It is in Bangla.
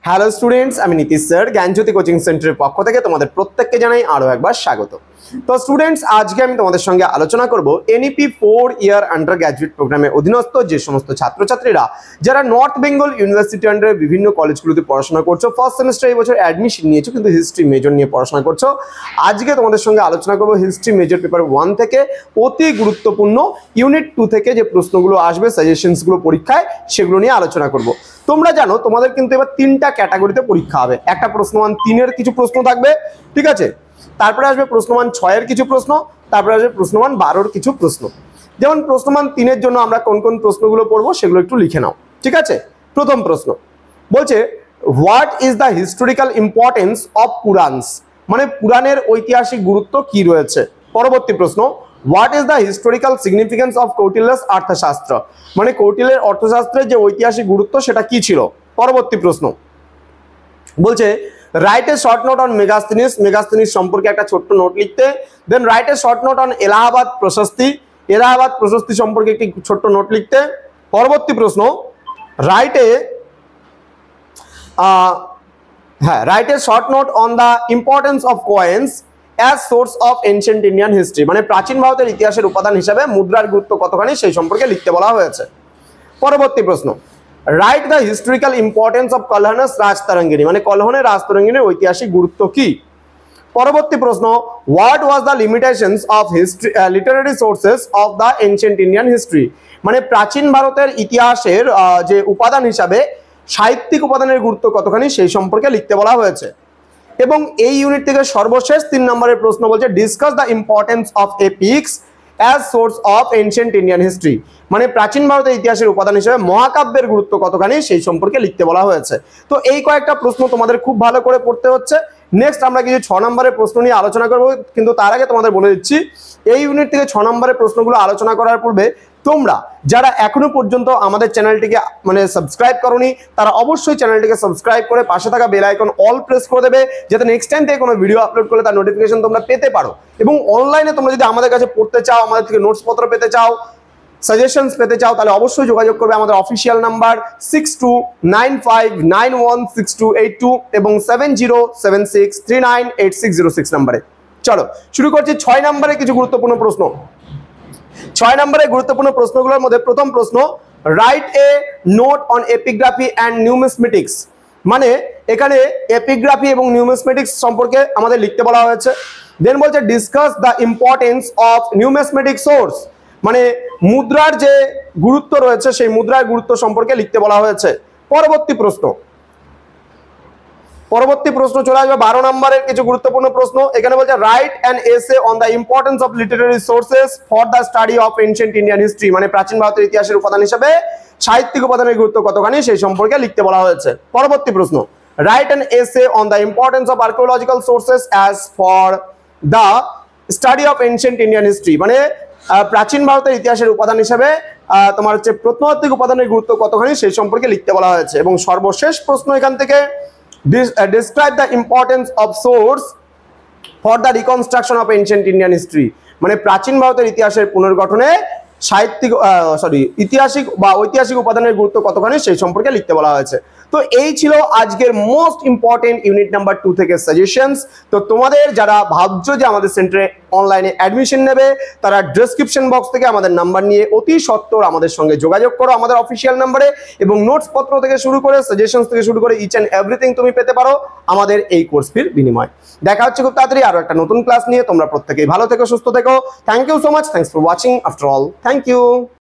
হ্যালো স্টুডেন্টস, আমি নীতিশ স্যার জ্ঞানজ্যোতি কোচিং সেন্টারের পক্ষ থেকে তোমাদের প্রত্যেককে জানাই আরও একবার স্বাগত। তো স্টুডেন্টস, আজকে আমি তোমাদের সঙ্গে আলোচনা করব এনইপি 4 ইয়ার আন্ডার গ্র্যাজুয়েট প্রোগ্রামে অধীনস্থ যে সমস্ত ছাত্রছাত্রীরা যারা নর্থ বেঙ্গল ইউনিভার্সিটি আন্ডারে বিভিন্ন কলেজগুলোতে পড়াশোনা করছো, ফার্স্ট সেমিস্টার এই বছর অ্যাডমিশন নিয়েছো কিন্তু হিস্ট্রি মেজর নিয়ে পড়াশোনা করছো। আজকে তোমাদের সঙ্গে আলোচনা করব হিস্ট্রি মেজর পেপার 1 থেকে অতি গুরুত্বপূর্ণ ইউনিট 2 থেকে যে প্রশ্নগুলো আসবে, সাজেশনসগুলো পরীক্ষায়, সেগুলো নিয়ে আলোচনা করব। তোমরা জানো তোমাদের কিন্তু এবার 3টা ক্যাটাগরিতে পরীক্ষা হবে। একটা প্রশ্নমান 3-এর কিছু প্রশ্ন থাকবে, ঠিক আছে, তারপরে আসবে প্রশ্নমান 6-এর কিছু প্রশ্ন, তারপরে আসবে প্রশ্নমান 12-র কিছু প্রশ্ন। যেমন প্রশ্নমান 3-এর জন্য আমরা কোন কোন প্রশ্নগুলো পড়বো সেগুলো একটু লিখে নাও, ঠিক আছে। প্রথম প্রশ্ন বলছে, what is the historical importance of Puranas, মানে পুরাণের ঐতিহাসিক গুরুত্ব কি রয়েছে। পরবর্তী প্রশ্ন, what is the historical significance of Kautilya's Arthashastra, মানে কৌটিল্যের অর্থশাস্ত্রের যে ঐতিহাসিক গুরুত্ব সেটা কি ছিল। পরবর্তী প্রশ্ন বলছে, write a short note on Megasthenes, Megasthenes সম্পর্কে একটা ছোট্ট নোট লিখতে। Then write a short note on Allahabad Prashasti, Allahabad Prashasti সম্পর্কে একটি ছোট্ট নোট লিখতে। পরবর্তী প্রশ্ন, write a short note on the importance of coins as source of ancient Indian history, মানে প্রাচীন ভারতের ইতিহাসের উপাদান হিসাবে মুদ্রার গুরুত্ব কতখানি সেই সম্পর্কে লিখতে বলা হয়েছে। পরবর্তী প্রশ্ন, write the historical importance of Kalhana's Rajatarangini, মানে কলহনের রাজতরঙ্গিনীর ঐতিহাসিক গুরুত্ব কি। পরবর্তী প্রশ্ন, what was the limitations of history literary sources of the ancient Indian history, মানে প্রাচীন ভারতের ইতিহাসের যে উপাদান হিসাবে সাহিত্যিক উপাদানের গুরুত্ব কতখানি সেই সম্পর্কে লিখতে বলা হয়েছে। এবং এই ইউনিট থেকে সর্বশেষ 3 নম্বরের প্রশ্ন বলছে, discuss the importance of epics as source of ancient Indian history, মানে প্রাচীন ভারতের ইতিহাসের উপাদান হিসেবে মহাকাব্যের গুরুত্ব কতখানি সেই সম্পর্কে লিখতে বলা হয়েছে। তো এই কয়েকটা প্রশ্ন তোমাদের খুব ভালো করে পড়তে হচ্ছে। নেক্সট আমরা কিছু 6 নম্বরের প্রশ্ন নিয়ে আলোচনা করব, কিন্তু তার আগে তোমাদের বলে দিচ্ছি এই ইউনিট থেকে 6 নম্বরের প্রশ্নগুলো আলোচনা করার পূর্বে তোমরা যারা এখনো পর্যন্ত আমাদের চ্যানেলটিকে মানে সাবস্ক্রাইব করোনি, তারা অবশ্যই চ্যানেলটিকে সাবস্ক্রাইব করে পাশে থাকা বেল আইকন অল প্রেস করে দেবে, যাতে নেক্সট টাইম থেকে কোনো ভিডিও আপলোড করলে তার নোটিফিকেশন তোমরা পেতে পারো। এবং অনলাইনে তোমরা যদি আমাদের কাছে পড়তে চাও, আমাদের থেকে নোটস পত্র পেতে চাও, সাজেশনস পেতে চাও, তাহলে অবশ্যই যোগাযোগ করবে আমাদের অফিসিয়াল নাম্বার 6295916282 এবং 7076398606 নাম্বারে। চলো শুরু করছি 6 নম্বরে কিছু গুরুত্বপূর্ণ প্রশ্ন। 6 নম্বরের গুরুত্বপূর্ণ প্রশ্নগুলোর মধ্যে প্রথম প্রশ্ন, write a note on epigraphy and numismatics, মানে এখানে এপিগ্রাফি এবং নিউমিসমেটিক্স সম্পর্কে আমাদের লিখতে বলা হয়েছে। দেন বলছে, discuss the importance of numismatic source, মানে মুদ্রার যে গুরুত্ব রয়েছে সেই মুদ্রার গুরুত্ব সম্পর্কে লিখতে বলা হয়েছে। পরবর্তী প্রশ্ন চলে আসবে 12 নম্বরের কিছু গুরুত্বপূর্ণ প্রশ্ন। এখানে বলছে, write an essay on the importance of Literary sources for the study of ancient Indian history, মানে প্রাচীন ভারতের ইতিহাসের উপাদান হিসেবে সাহিত্যিক উপাদানের গুরুত্ব কতখানি সেই সম্পর্কে লিখতে বলা হয়েছে। পরবর্তী প্রশ্ন, write an essay on the importance of archaeological sources as for the study of ancient Indian history, মানে প্রাচীন ভারতের ইতিহাসের উপাদান হিসেবে তোমার হচ্ছে প্রত্নতাত্ত্বিক উপাদানের গুরুত্ব কতখানি সেই সম্পর্কে লিখতে বলা হয়েছে। এবং সর্বশেষ প্রশ্ন এখান থেকে, describe the importance of source for the reconstruction of ancient Indian history, মানে প্রাচীন ভারতের ইতিহাসের পুনর্গঠনে সাহিত্যিক ঐতিহাসিক উপাদানের গুরুত্ব কতখানি সেই সম্পর্কে লিখতে বলা হয়েছে। তো এই ছিল আজকের মোস্ট ইম্পর্টেন্ট ইউনিট নাম্বার 2 থেকে সাজেশনস। তো তোমাদের যারা ভাবছো যে আমাদের সেন্টারে অনলাইনে অ্যাডমিশন নেবে, তারা ডেসক্রিপশন বক্স থেকে আমাদের নাম্বার নিয়ে অতি সত্বর আমাদের সঙ্গে যোগাযোগ করো আমাদের অফিসিয়াল নাম্বারে, এবং নোটস পত্র থেকে শুরু করে সাজেশনস থেকে শুরু করে ইচ অ্যান্ড এভরিথিং তুমি পেতে পারো আমাদের এই কোর্স ফির বিনিময়। দেখা হচ্ছে খুব তাড়াতাড়ি আরো একটা নতুন ক্লাস নিয়ে। তোমরা প্রত্যেকেই ভালো থেকো, সুস্থ থেকো। Thank you so much, thanks for watching after all, thank you.